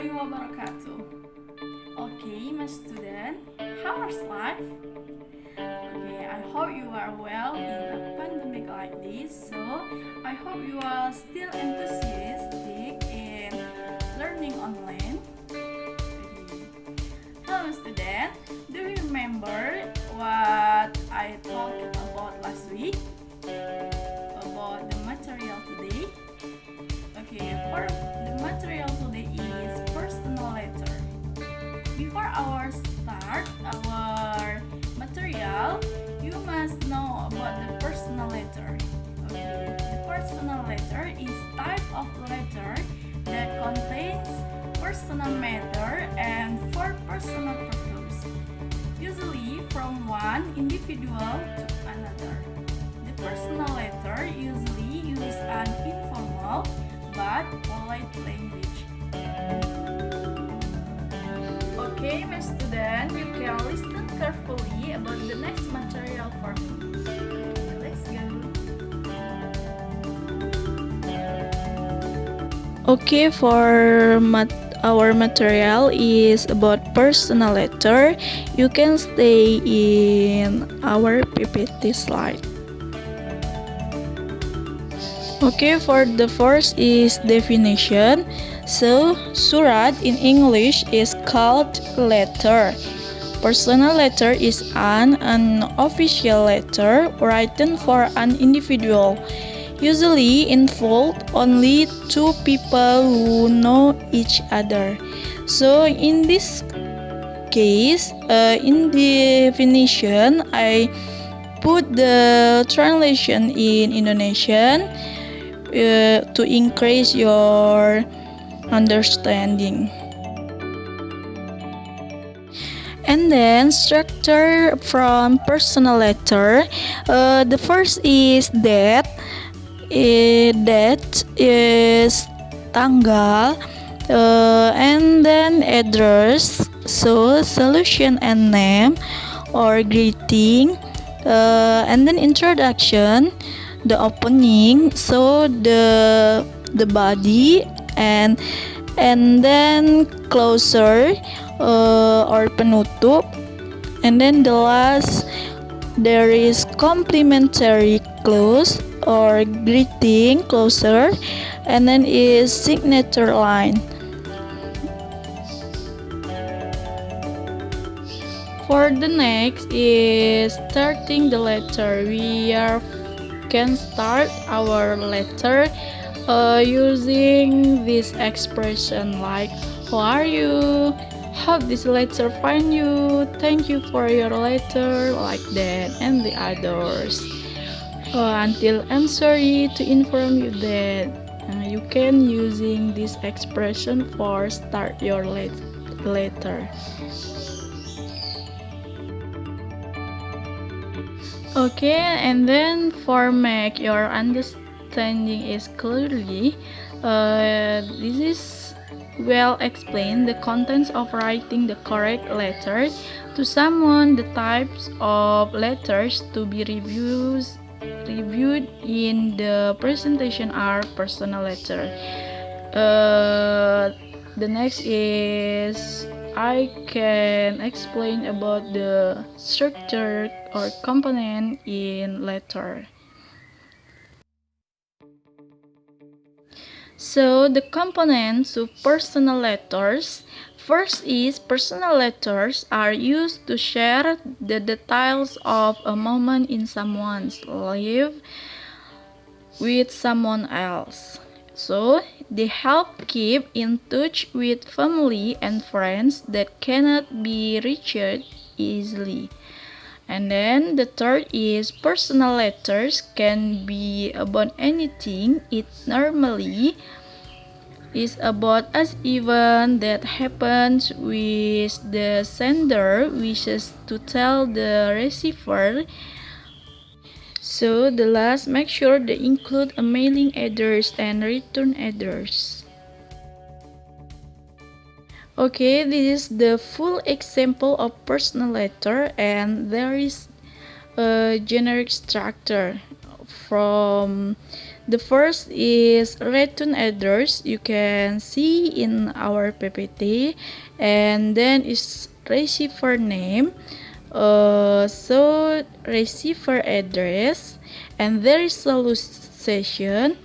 warahmatullahi wabarakatuh. Okay, my student, how's life? Okay, I hope you are well in a pandemic like this. So, I hope you are still enthusiastic in learning online. Okay. Hello, student. Do you remember what I talked about last week? About the material today? Okay, for the material today is personal letter. Before our start our material, you must know about the personal letter. Okay, the personal letter is type of letter that contains personal matter and for personal purpose, usually from one individual to another. The personal letter usually use an informal but polite language. Okay, my student, you can listen carefully about the next material for me. Let's go. Okay, for our material is about personal letter. You can stay in our PPT slide. Okay, for the first is definition. So, surat in English is called letter. Personal letter is an official letter written for an individual, usually involve only two people who know each other. So, in this case, in definition, I put the translation in Indonesian to increase your understanding. And then structure from personal letter. The first is that. That is tanggal, and then address, so solution and name or greeting, and then introduction, the opening, so the body, and then closer or penutup, and then the last there is complimentary close or greeting closer, and then is signature line. For the next is starting the letter. We can start our letter using this expression like how are you, hope this letter find you, thank you for your letter, like that, and the others. Until I'm sorry to inform you that you can using this expression for start your letter. Okay, and then for make your understanding is clearly, this is well explained the contents of writing the correct letter to someone. The types of letters to be reviewed in the presentation are personal letter. The next is I can explain about the structure or component in letter. So the components of personal letters. First is personal letters are used to share the details of a moment in someone's life with someone else. So they help keep in touch with family and friends that cannot be reached easily. And then the third is personal letters can be about anything. It normally is about an event that happens which the sender wishes to tell the receiver. So the last, make sure they include a mailing address and return address. Okay, this is the full example of personal letter, and there is a generic structure. from the first is return address. You can see in our PPT, and then is receiver name. So receiver address, and there is solution.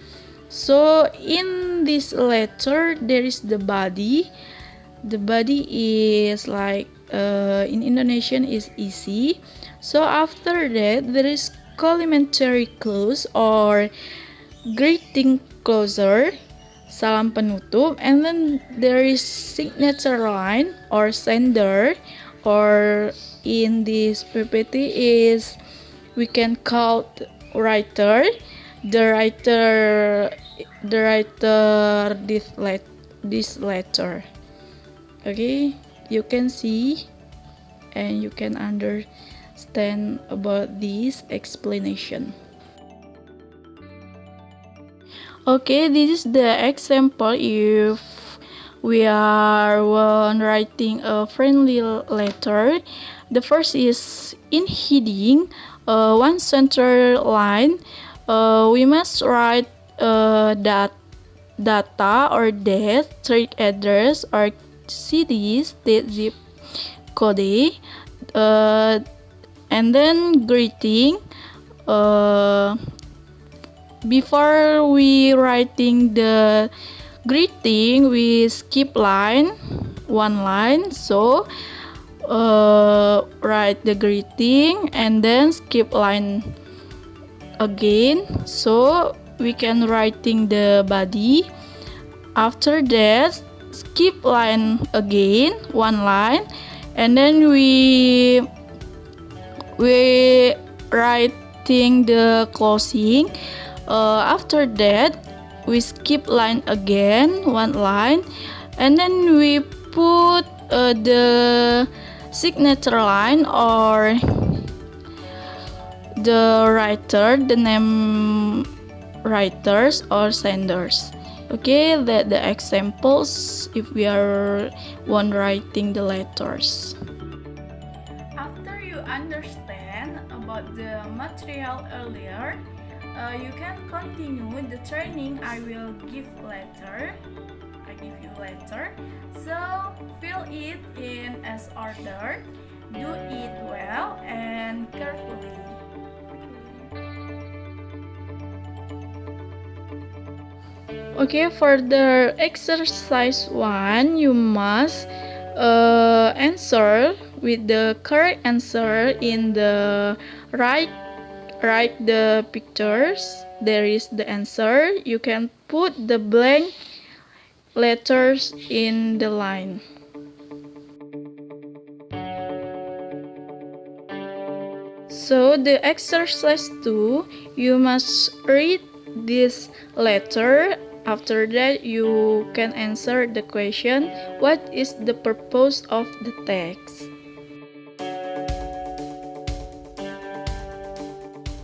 So in this letter there is the body. The body is like in Indonesian is isi. So after that there is complimentary close or greeting closer, salam penutup, and then there is signature line or sender, or in this PPT is we can call writer. The writer this letter. Okay, you can see and you can understand about this explanation. Okay, this is the example if we are writing a friendly letter. The first is in heading, one center line. We must write data or date, street address or city, state, zip code, and then greeting. Before we writing the greeting, we skip one line. So write the greeting and then skip line again, so we can writing the body. After that, skip line again, one line, and then we writing the closing. After that, we skip line again, one line, and then we put the signature line or the writer, the name writers or senders. Okay, the examples if we are writing the letters. After you understand about the material earlier, you can continue the training I will give later. So fill it in as ordered, do it well and carefully. Okay, for the exercise 1, you must answer with the correct answer in the write the pictures. There is the answer. You can put the blank letters in the line. So the exercise 2, you must read this letter. After that, you can answer the question, what is the purpose of the text?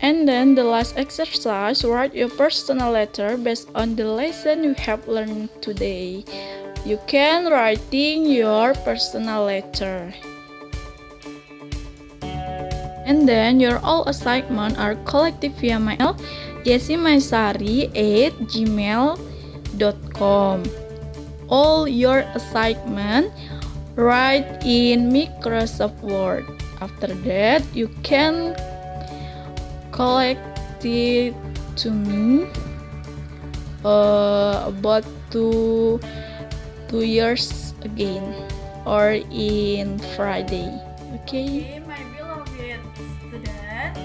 And then the last exercise, write your personal letter based on the lesson you have learned today. You can writing your personal letter. And then your all assignment are collected via mail yessymaisari@gmail.com. All your assignment write in Microsoft Word. After that, you can collect it to me about two years again or in Friday. Okay. Okay, my beloved student,